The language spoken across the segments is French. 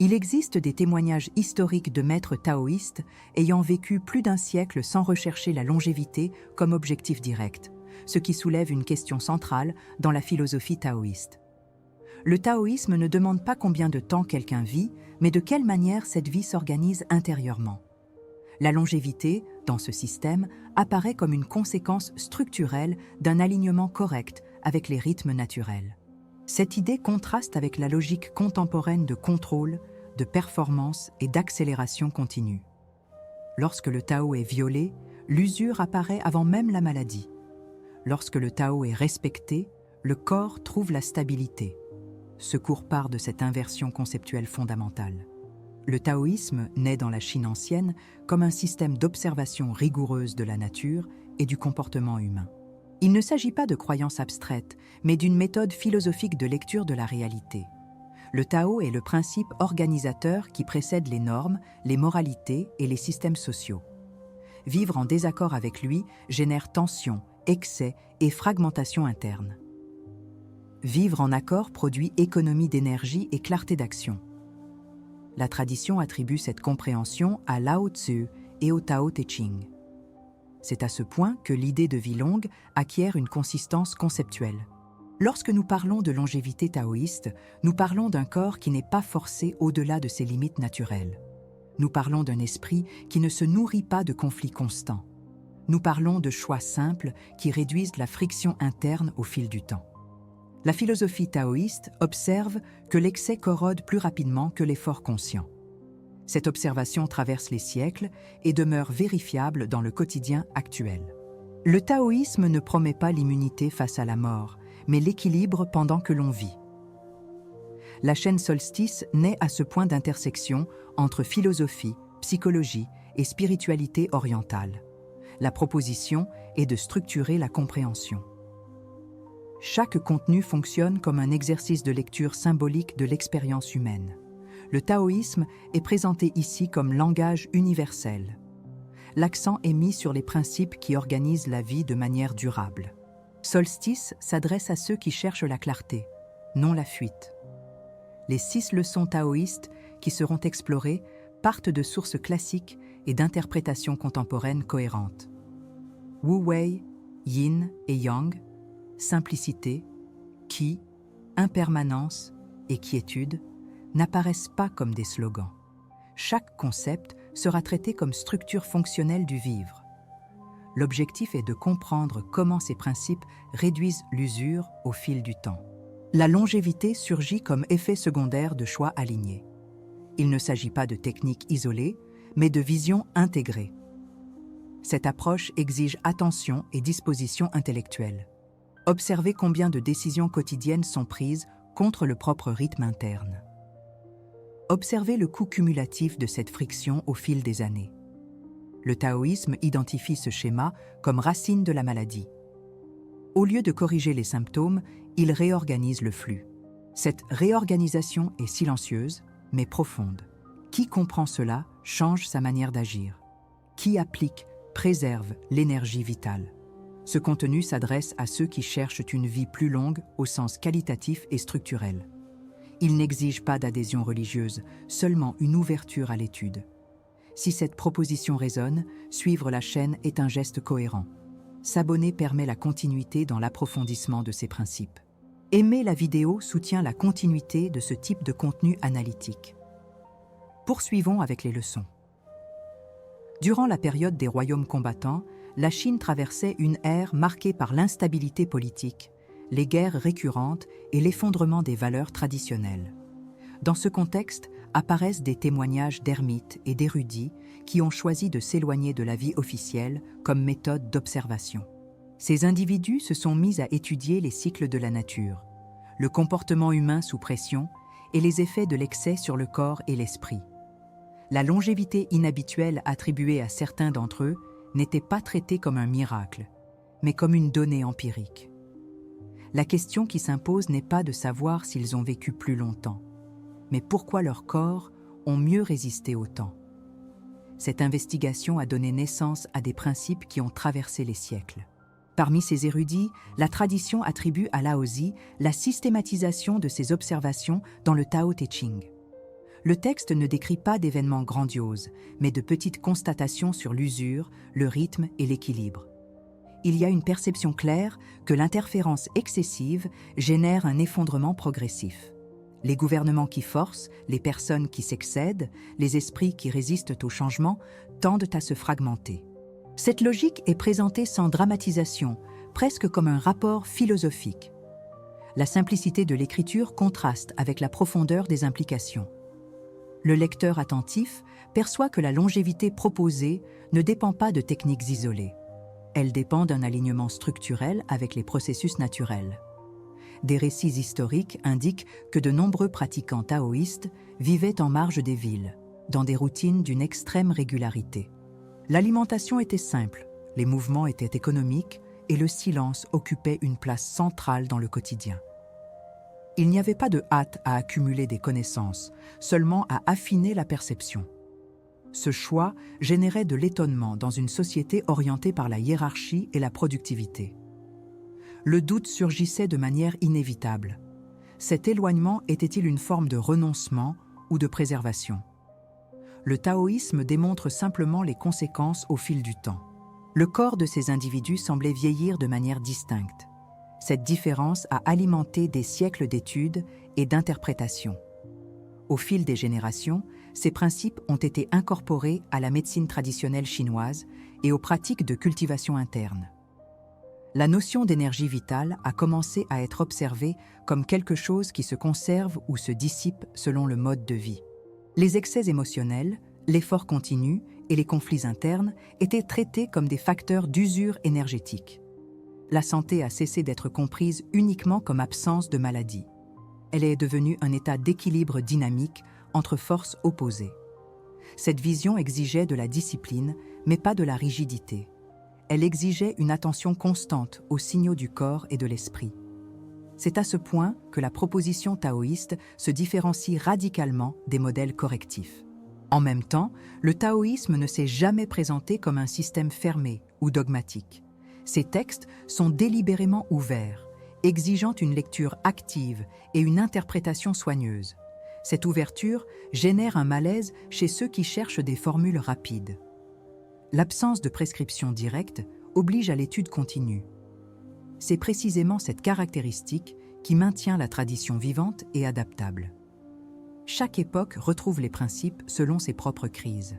Il existe des témoignages historiques de maîtres taoïstes ayant vécu plus d'un siècle sans rechercher la longévité comme objectif direct, ce qui soulève une question centrale dans la philosophie taoïste. Le taoïsme ne demande pas combien de temps quelqu'un vit, mais de quelle manière cette vie s'organise intérieurement. La longévité, dans ce système, apparaît comme une conséquence structurelle d'un alignement correct avec les rythmes naturels. Cette idée contraste avec la logique contemporaine de contrôle, de performance et d'accélération continue. Lorsque le Tao est violé, l'usure apparaît avant même la maladie. Lorsque le Tao est respecté, le corps trouve la stabilité. Ce cours part de cette inversion conceptuelle fondamentale. Le taoïsme naît dans la Chine ancienne comme un système d'observation rigoureuse de la nature et du comportement humain. Il ne s'agit pas de croyances abstraites, mais d'une méthode philosophique de lecture de la réalité. Le Tao est le principe organisateur qui précède les normes, les moralités et les systèmes sociaux. Vivre en désaccord avec lui génère tension, excès et fragmentation interne. Vivre en accord produit économie d'énergie et clarté d'action. La tradition attribue cette compréhension à Lao Tzu et au Tao Te Ching. C'est à ce point que l'idée de vie longue acquiert une consistance conceptuelle. Lorsque nous parlons de longévité taoïste, nous parlons d'un corps qui n'est pas forcé au-delà de ses limites naturelles. Nous parlons d'un esprit qui ne se nourrit pas de conflits constants. Nous parlons de choix simples qui réduisent la friction interne au fil du temps. La philosophie taoïste observe que l'excès corrode plus rapidement que l'effort conscient. Cette observation traverse les siècles et demeure vérifiable dans le quotidien actuel. Le taoïsme ne promet pas l'immunité face à la mort, mais l'équilibre pendant que l'on vit. La chaîne Solstice naît à ce point d'intersection entre philosophie, psychologie et spiritualité orientale. La proposition est de structurer la compréhension. Chaque contenu fonctionne comme un exercice de lecture symbolique de l'expérience humaine. Le taoïsme est présenté ici comme langage universel. L'accent est mis sur les principes qui organisent la vie de manière durable. Solstice s'adresse à ceux qui cherchent la clarté, non la fuite. Les 6 leçons taoïstes qui seront explorées partent de sources classiques et d'interprétations contemporaines cohérentes. Wu Wei, Yin et Yang, simplicité, Qi, impermanence et quiétude n'apparaissent pas comme des slogans. Chaque concept sera traité comme structure fonctionnelle du vivre. L'objectif est de comprendre comment ces principes réduisent l'usure au fil du temps. La longévité surgit comme effet secondaire de choix alignés. Il ne s'agit pas de techniques isolées, mais de visions intégrées. Cette approche exige attention et disposition intellectuelle. Observez combien de décisions quotidiennes sont prises contre le propre rythme interne. Observez le coût cumulatif de cette friction au fil des années. Le taoïsme identifie ce schéma comme racine de la maladie. Au lieu de corriger les symptômes, il réorganise le flux. Cette réorganisation est silencieuse, mais profonde. Qui comprend cela change sa manière d'agir. Qui applique, préserve l'énergie vitale. Ce contenu s'adresse à ceux qui cherchent une vie plus longue au sens qualitatif et structurel. Il n'exige pas d'adhésion religieuse, seulement une ouverture à l'étude. Si cette proposition résonne, suivre la chaîne est un geste cohérent. S'abonner permet la continuité dans l'approfondissement de ces principes. Aimer la vidéo soutient la continuité de ce type de contenu analytique. Poursuivons avec les leçons. Durant la période des royaumes combattants, la Chine traversait une ère marquée par l'instabilité politique, les guerres récurrentes et l'effondrement des valeurs traditionnelles. Dans ce contexte, apparaissent des témoignages d'ermites et d'érudits qui ont choisi de s'éloigner de la vie officielle comme méthode d'observation. Ces individus se sont mis à étudier les cycles de la nature, le comportement humain sous pression et les effets de l'excès sur le corps et l'esprit. La longévité inhabituelle attribuée à certains d'entre eux n'était pas traitée comme un miracle, mais comme une donnée empirique. La question qui s'impose n'est pas de savoir s'ils ont vécu plus longtemps, mais pourquoi leurs corps ont mieux résisté au temps. Cette investigation a donné naissance à des principes qui ont traversé les siècles. Parmi ces érudits, la tradition attribue à Laozi la systématisation de ses observations dans le Tao Te Ching. Le texte ne décrit pas d'événements grandioses, mais de petites constatations sur l'usure, le rythme et l'équilibre. Il y a une perception claire que l'interférence excessive génère un effondrement progressif. Les gouvernements qui forcent, les personnes qui s'excèdent, les esprits qui résistent au changement tendent à se fragmenter. Cette logique est présentée sans dramatisation, presque comme un rapport philosophique. La simplicité de l'écriture contraste avec la profondeur des implications. Le lecteur attentif perçoit que la longévité proposée ne dépend pas de techniques isolées. Elle dépend d'un alignement structurel avec les processus naturels. Des récits historiques indiquent que de nombreux pratiquants taoïstes vivaient en marge des villes, dans des routines d'une extrême régularité. L'alimentation était simple, les mouvements étaient économiques et le silence occupait une place centrale dans le quotidien. Il n'y avait pas de hâte à accumuler des connaissances, seulement à affiner la perception. Ce choix générait de l'étonnement dans une société orientée par la hiérarchie et la productivité. Le doute surgissait de manière inévitable. Cet éloignement était-il une forme de renoncement ou de préservation? Le taoïsme démontre simplement les conséquences au fil du temps. Le corps de ces individus semblait vieillir de manière distincte. Cette différence a alimenté des siècles d'études et d'interprétations. Au fil des générations, ces principes ont été incorporés à la médecine traditionnelle chinoise et aux pratiques de cultivation interne. La notion d'énergie vitale a commencé à être observée comme quelque chose qui se conserve ou se dissipe selon le mode de vie. Les excès émotionnels, l'effort continu et les conflits internes étaient traités comme des facteurs d'usure énergétique. La santé a cessé d'être comprise uniquement comme absence de maladie. Elle est devenue un état d'équilibre dynamique entre forces opposées. Cette vision exigeait de la discipline, mais pas de la rigidité. Elle exigeait une attention constante aux signaux du corps et de l'esprit. C'est à ce point que la proposition taoïste se différencie radicalement des modèles correctifs. En même temps, le taoïsme ne s'est jamais présenté comme un système fermé ou dogmatique. Ces textes sont délibérément ouverts, exigeant une lecture active et une interprétation soigneuse. Cette ouverture génère un malaise chez ceux qui cherchent des formules rapides. L'absence de prescription directe oblige à l'étude continue. C'est précisément cette caractéristique qui maintient la tradition vivante et adaptable. Chaque époque retrouve les principes selon ses propres crises.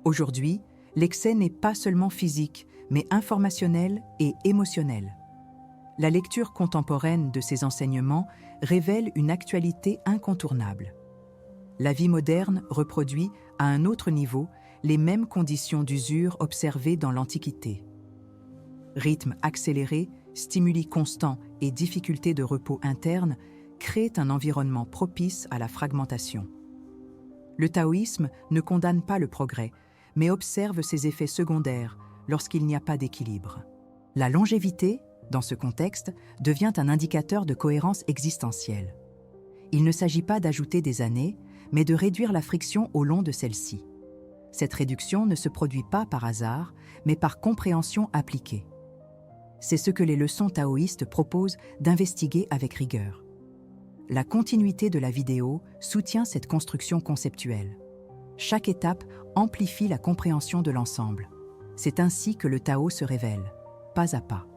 Aujourd'hui, l'excès n'est pas seulement physique, mais informationnel et émotionnel. La lecture contemporaine de ces enseignements révèle une actualité incontournable. La vie moderne reproduit, à un autre niveau, les mêmes conditions d'usure observées dans l'Antiquité. Rythme accéléré, stimuli constants et difficultés de repos interne créent un environnement propice à la fragmentation. Le taoïsme ne condamne pas le progrès, mais observe ses effets secondaires lorsqu'il n'y a pas d'équilibre. La longévité, dans ce contexte, devient un indicateur de cohérence existentielle. Il ne s'agit pas d'ajouter des années, mais de réduire la friction au long de celle-ci. Cette réduction ne se produit pas par hasard, mais par compréhension appliquée. C'est ce que les leçons taoïstes proposent d'investiguer avec rigueur. La continuité de la vidéo soutient cette construction conceptuelle. Chaque étape amplifie la compréhension de l'ensemble. C'est ainsi que le Tao se révèle, pas à pas.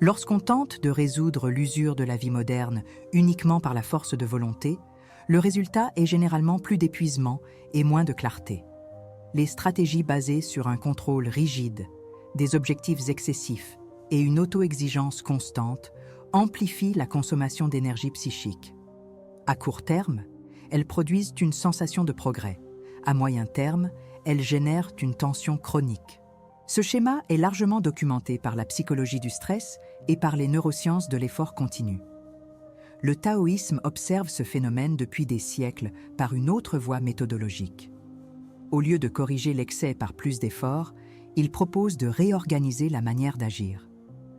Lorsqu'on tente de résoudre l'usure de la vie moderne uniquement par la force de volonté, le résultat est généralement plus d'épuisement et moins de clarté. Les stratégies basées sur un contrôle rigide, des objectifs excessifs et une auto-exigence constante amplifient la consommation d'énergie psychique. À court terme, elles produisent une sensation de progrès. À moyen terme, elles génèrent une tension chronique. Ce schéma est largement documenté par la psychologie du stress et par les neurosciences de l'effort continu. Le taoïsme observe ce phénomène depuis des siècles par une autre voie méthodologique. Au lieu de corriger l'excès par plus d'efforts, il propose de réorganiser la manière d'agir.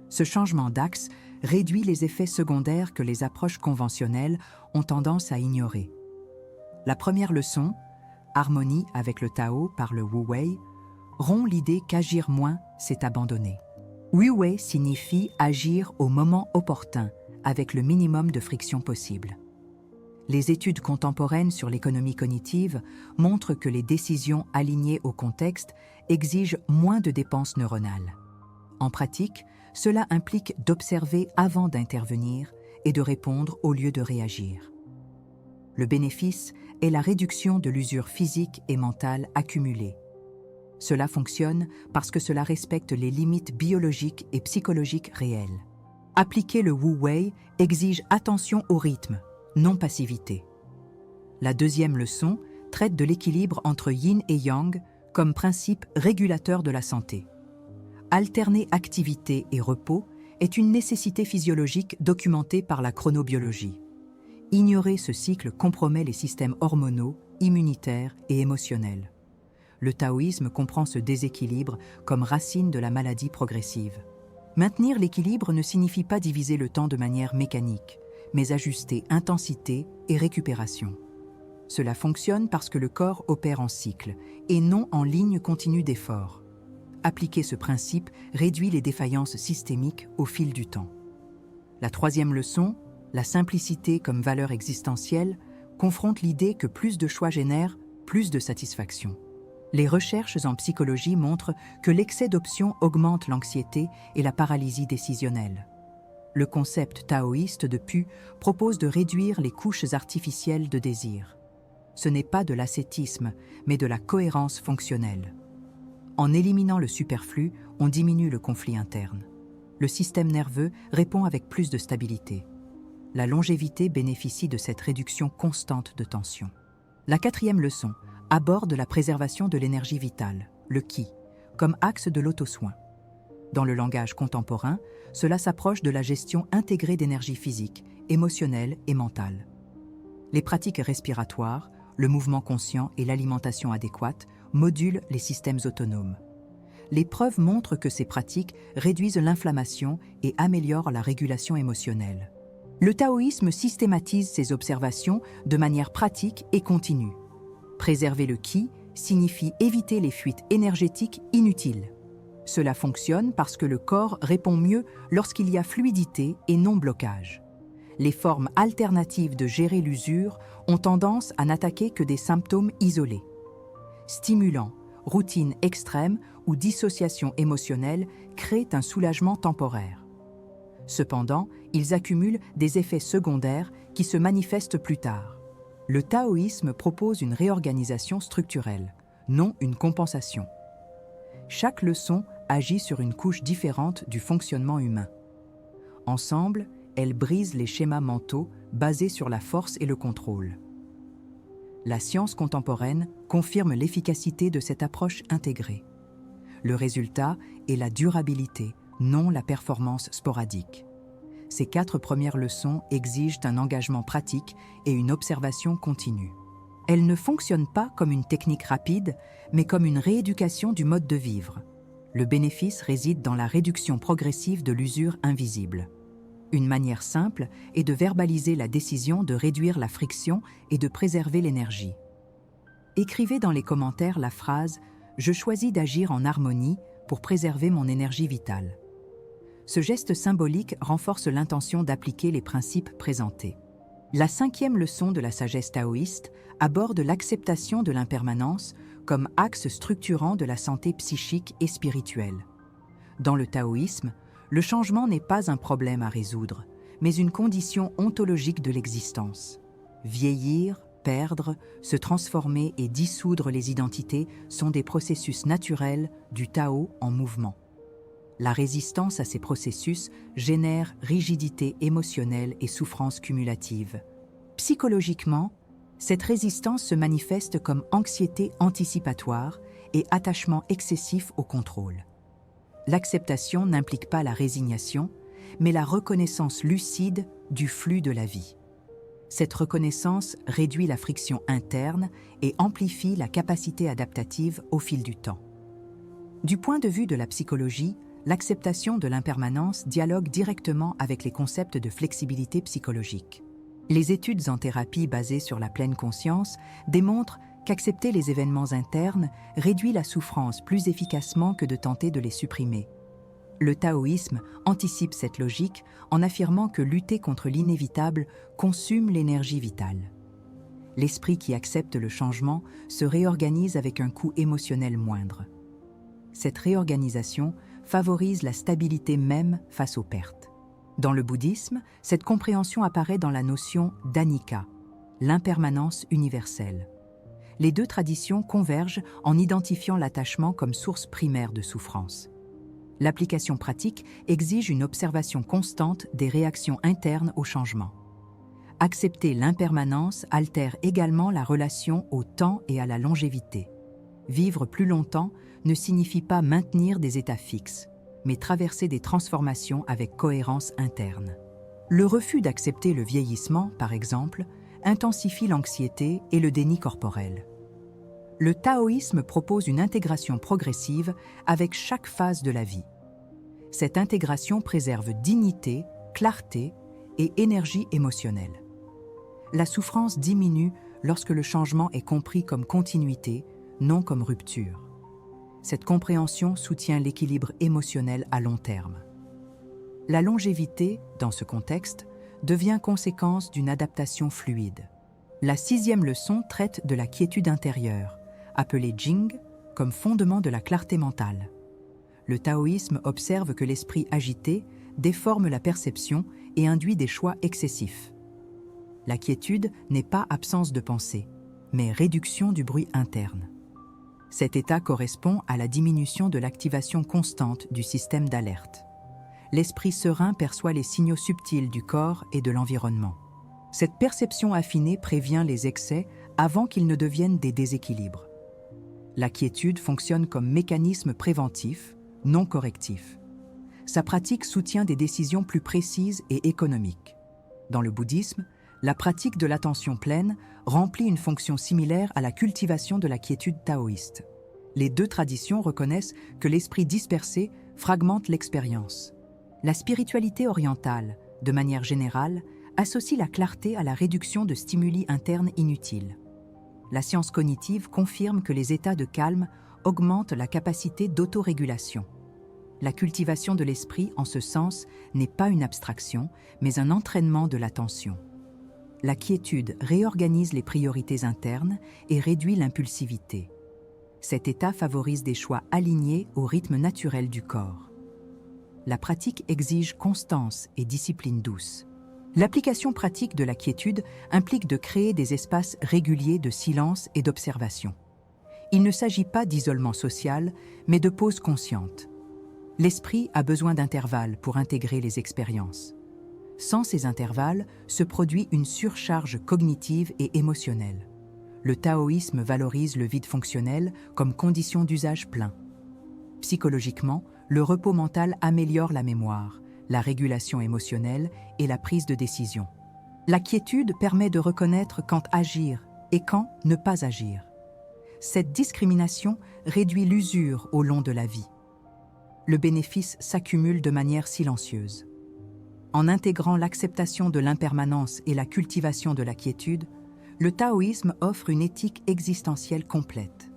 Ce changement d'axe réduit les effets secondaires que les approches conventionnelles ont tendance à ignorer. La première leçon, Harmonie avec le Tao par le Wu Wei, rompt l'idée qu'agir moins, c'est abandonner. Wu Wei signifie agir au moment opportun, avec le minimum de friction possible. Les études contemporaines sur l'économie cognitive montrent que les décisions alignées au contexte exigent moins de dépenses neuronales. En pratique, cela implique d'observer avant d'intervenir et de répondre au lieu de réagir. Le bénéfice est la réduction de l'usure physique et mentale accumulée. Cela fonctionne parce que cela respecte les limites biologiques et psychologiques réelles. Appliquer le Wu Wei exige attention au rythme, non passivité. La deuxième leçon traite de l'équilibre entre yin et yang comme principe régulateur de la santé. Alterner activité et repos est une nécessité physiologique documentée par la chronobiologie. Ignorer ce cycle compromet les systèmes hormonaux, immunitaires et émotionnels. Le taoïsme comprend ce déséquilibre comme racine de la maladie progressive. Maintenir l'équilibre ne signifie pas diviser le temps de manière mécanique, mais ajuster intensité et récupération. Cela fonctionne parce que le corps opère en cycle et non en ligne continue d'effort. Appliquer ce principe réduit les défaillances systémiques au fil du temps. La troisième leçon, la simplicité comme valeur existentielle, confronte l'idée que plus de choix génèrent plus de satisfaction. Les recherches en psychologie montrent que l'excès d'options augmente l'anxiété et la paralysie décisionnelle. Le concept taoïste de Pu propose de réduire les couches artificielles de désir. Ce n'est pas de l'ascétisme, mais de la cohérence fonctionnelle. En éliminant le superflu, on diminue le conflit interne. Le système nerveux répond avec plus de stabilité. La longévité bénéficie de cette réduction constante de tension. La quatrième leçon aborde la préservation de l'énergie vitale, le Qi, comme axe de l'auto-soin. Dans le langage contemporain, cela s'approche de la gestion intégrée d'énergie physique, émotionnelle et mentale. Les pratiques respiratoires, le mouvement conscient et l'alimentation adéquate modulent les systèmes autonomes. Les preuves montrent que ces pratiques réduisent l'inflammation et améliorent la régulation émotionnelle. Le taoïsme systématise ces observations de manière pratique et continue. Préserver le Qi signifie éviter les fuites énergétiques inutiles. Cela fonctionne parce que le corps répond mieux lorsqu'il y a fluidité et non blocage. Les formes alternatives de gérer l'usure ont tendance à n'attaquer que des symptômes isolés. Stimulants, routines extrêmes ou dissociation émotionnelle créent un soulagement temporaire. Cependant, ils accumulent des effets secondaires qui se manifestent plus tard. Le taoïsme propose une réorganisation structurelle, non une compensation. Chaque leçon agit sur une couche différente du fonctionnement humain. Ensemble, elles brisent les schémas mentaux basés sur la force et le contrôle. La science contemporaine confirme l'efficacité de cette approche intégrée. Le résultat est la durabilité, non la performance sporadique. Ces 4 premières leçons exigent un engagement pratique et une observation continue. Elles ne fonctionnent pas comme une technique rapide, mais comme une rééducation du mode de vivre. Le bénéfice réside dans la réduction progressive de l'usure invisible. Une manière simple est de verbaliser la décision de réduire la friction et de préserver l'énergie. Écrivez dans les commentaires la phrase « Je choisis d'agir en harmonie pour préserver mon énergie vitale ». Ce geste symbolique renforce l'intention d'appliquer les principes présentés. La 5e leçon de la sagesse taoïste aborde l'acceptation de l'impermanence comme axe structurant de la santé psychique et spirituelle. Dans le taoïsme, le changement n'est pas un problème à résoudre, mais une condition ontologique de l'existence. Vieillir, perdre, se transformer et dissoudre les identités sont des processus naturels du Tao en mouvement. La résistance à ces processus génère rigidité émotionnelle et souffrance cumulative. Psychologiquement, cette résistance se manifeste comme anxiété anticipatoire et attachement excessif au contrôle. L'acceptation n'implique pas la résignation, mais la reconnaissance lucide du flux de la vie. Cette reconnaissance réduit la friction interne et amplifie la capacité adaptative au fil du temps. Du point de vue de la psychologie, l'acceptation de l'impermanence dialogue directement avec les concepts de flexibilité psychologique. Les études en thérapie basées sur la pleine conscience démontrent qu'accepter les événements internes réduit la souffrance plus efficacement que de tenter de les supprimer. Le taoïsme anticipe cette logique en affirmant que lutter contre l'inévitable consume l'énergie vitale. L'esprit qui accepte le changement se réorganise avec un coût émotionnel moindre. Cette réorganisation favorise la stabilité même face aux pertes. Dans le bouddhisme, cette compréhension apparaît dans la notion d'anicca, l'impermanence universelle. Les deux traditions convergent en identifiant l'attachement comme source primaire de souffrance. L'application pratique exige une observation constante des réactions internes au changement. Accepter l'impermanence altère également la relation au temps et à la longévité. Vivre plus longtemps ne signifie pas maintenir des états fixes, mais traverser des transformations avec cohérence interne. Le refus d'accepter le vieillissement, par exemple, intensifie l'anxiété et le déni corporel. Le taoïsme propose une intégration progressive avec chaque phase de la vie. Cette intégration préserve dignité, clarté et énergie émotionnelle. La souffrance diminue lorsque le changement est compris comme continuité, non comme rupture. Cette compréhension soutient l'équilibre émotionnel à long terme. La longévité, dans ce contexte, devient conséquence d'une adaptation fluide. La 6e leçon traite de la quiétude intérieure, appelée Jing, comme fondement de la clarté mentale. Le taoïsme observe que l'esprit agité déforme la perception et induit des choix excessifs. La quiétude n'est pas absence de pensée, mais réduction du bruit interne. Cet état correspond à la diminution de l'activation constante du système d'alerte. L'esprit serein perçoit les signaux subtils du corps et de l'environnement. Cette perception affinée prévient les excès avant qu'ils ne deviennent des déséquilibres. La quiétude fonctionne comme mécanisme préventif, non correctif. Sa pratique soutient des décisions plus précises et économiques. Dans le bouddhisme, la pratique de l'attention pleine remplit une fonction similaire à la cultivation de la quiétude taoïste. Les deux traditions reconnaissent que l'esprit dispersé fragmente l'expérience. La spiritualité orientale, de manière générale, associe la clarté à la réduction de stimuli internes inutiles. La science cognitive confirme que les états de calme augmentent la capacité d'autorégulation. La cultivation de l'esprit, en ce sens, n'est pas une abstraction, mais un entraînement de l'attention. La quiétude réorganise les priorités internes et réduit l'impulsivité. Cet état favorise des choix alignés au rythme naturel du corps. La pratique exige constance et discipline douce. L'application pratique de la quiétude implique de créer des espaces réguliers de silence et d'observation. Il ne s'agit pas d'isolement social, mais de pause consciente. L'esprit a besoin d'intervalles pour intégrer les expériences. Sans ces intervalles, se produit une surcharge cognitive et émotionnelle. Le taoïsme valorise le vide fonctionnel comme condition d'usage plein. Psychologiquement, le repos mental améliore la mémoire, la régulation émotionnelle et la prise de décision. La quiétude permet de reconnaître quand agir et quand ne pas agir. Cette discrimination réduit l'usure au long de la vie. Le bénéfice s'accumule de manière silencieuse. En intégrant l'acceptation de l'impermanence et la cultivation de la quiétude, le taoïsme offre une éthique existentielle complète.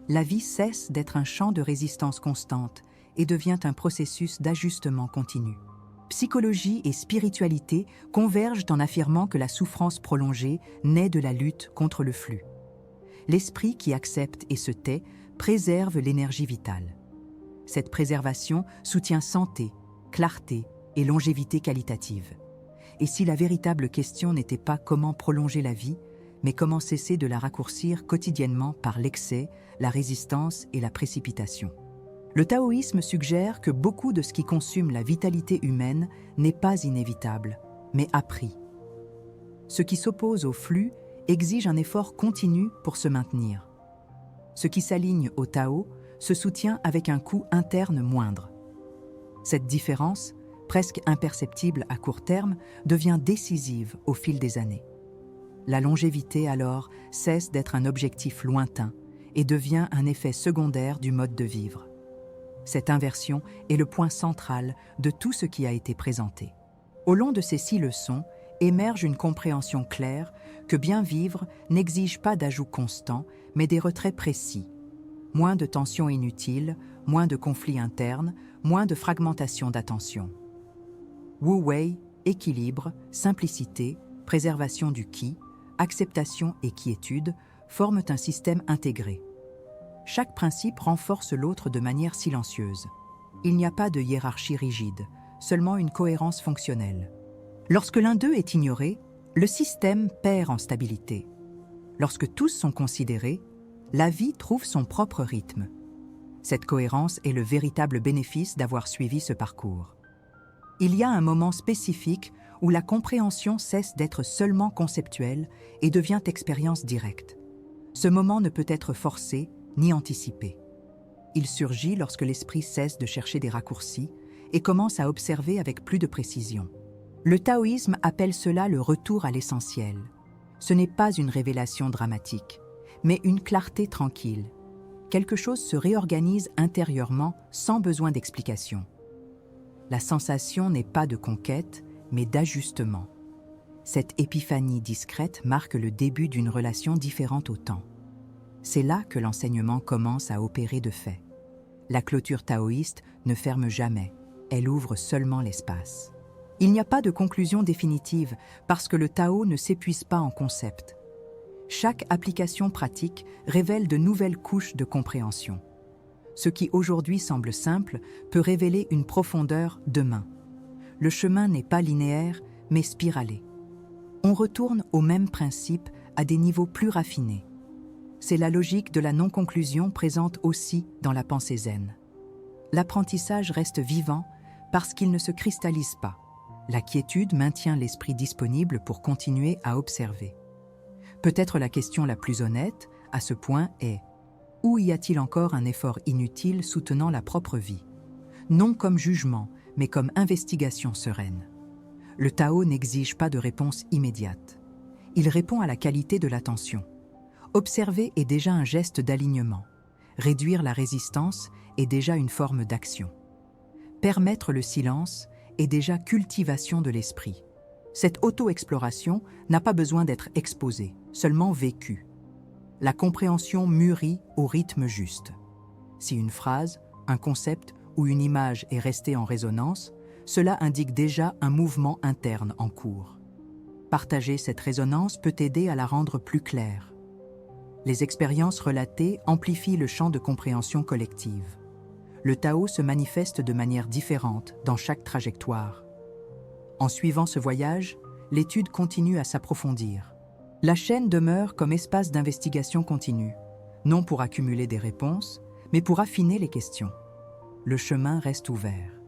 La vie cesse d'être un champ de résistance constante et devient un processus d'ajustement continu. Psychologie et spiritualité convergent en affirmant que la souffrance prolongée naît de la lutte contre le flux. L'esprit qui accepte et se tait préserve l'énergie vitale. Cette préservation soutient santé, clarté et longévité qualitative. Et si la véritable question n'était pas comment prolonger la vie, mais comment cesser de la raccourcir quotidiennement par l'excès, la résistance et la précipitation. Le taoïsme suggère que beaucoup de ce qui consume la vitalité humaine n'est pas inévitable, mais appris. Ce qui s'oppose au flux exige un effort continu pour se maintenir. Ce qui s'aligne au Tao se soutient avec un coût interne moindre. Cette différence, presque imperceptible à court terme, devient décisive au fil des années. La longévité, alors, cesse d'être un objectif lointain et devient un effet secondaire du mode de vivre. Cette inversion est le point central de tout ce qui a été présenté. Au long de ces 6 leçons, émerge une compréhension claire que bien vivre n'exige pas d'ajout constant, mais des retraits précis. Moins de tensions inutiles, moins de conflits internes, moins de fragmentation d'attention. Wu Wei, équilibre, simplicité, préservation du Qi, acceptation et quiétude forment un système intégré. Chaque principe renforce l'autre de manière silencieuse. Il n'y a pas de hiérarchie rigide, seulement une cohérence fonctionnelle. Lorsque l'un d'eux est ignoré, le système perd en stabilité. Lorsque tous sont considérés, la vie trouve son propre rythme. Cette cohérence est le véritable bénéfice d'avoir suivi ce parcours. Il y a un moment spécifique où la compréhension cesse d'être seulement conceptuelle et devient expérience directe. Ce moment ne peut être forcé ni anticipé. Il surgit lorsque l'esprit cesse de chercher des raccourcis et commence à observer avec plus de précision. Le taoïsme appelle cela le retour à l'essentiel. Ce n'est pas une révélation dramatique, mais une clarté tranquille. Quelque chose se réorganise intérieurement sans besoin d'explication. La sensation n'est pas de conquête, mais d'ajustement. Cette épiphanie discrète marque le début d'une relation différente au temps. C'est là que l'enseignement commence à opérer de fait. La clôture taoïste ne ferme jamais, elle ouvre seulement l'espace. Il n'y a pas de conclusion définitive parce que le Tao ne s'épuise pas en concepts. Chaque application pratique révèle de nouvelles couches de compréhension. Ce qui aujourd'hui semble simple peut révéler une profondeur demain. Le chemin n'est pas linéaire, mais spiralé. On retourne au même principe à des niveaux plus raffinés. C'est la logique de la non-conclusion présente aussi dans la pensée zen. L'apprentissage reste vivant parce qu'il ne se cristallise pas. La quiétude maintient l'esprit disponible pour continuer à observer. Peut-être la question la plus honnête, à ce point, est: où y a-t-il encore un effort inutile soutenant la propre vie? Non comme jugement, mais comme investigation sereine. Le Tao n'exige pas de réponse immédiate. Il répond à la qualité de l'attention. Observer est déjà un geste d'alignement. Réduire la résistance est déjà une forme d'action. Permettre le silence est déjà cultivation de l'esprit. Cette auto-exploration n'a pas besoin d'être exposée, seulement vécue. La compréhension mûrit au rythme juste. Si une phrase, un concept ou une image est restée en résonance, cela indique déjà un mouvement interne en cours. Partager cette résonance peut aider à la rendre plus claire. Les expériences relatées amplifient le champ de compréhension collective. Le Tao se manifeste de manière différente dans chaque trajectoire. En suivant ce voyage, l'étude continue à s'approfondir. La chaîne demeure comme espace d'investigation continue, non pour accumuler des réponses, mais pour affiner les questions. Le chemin reste ouvert.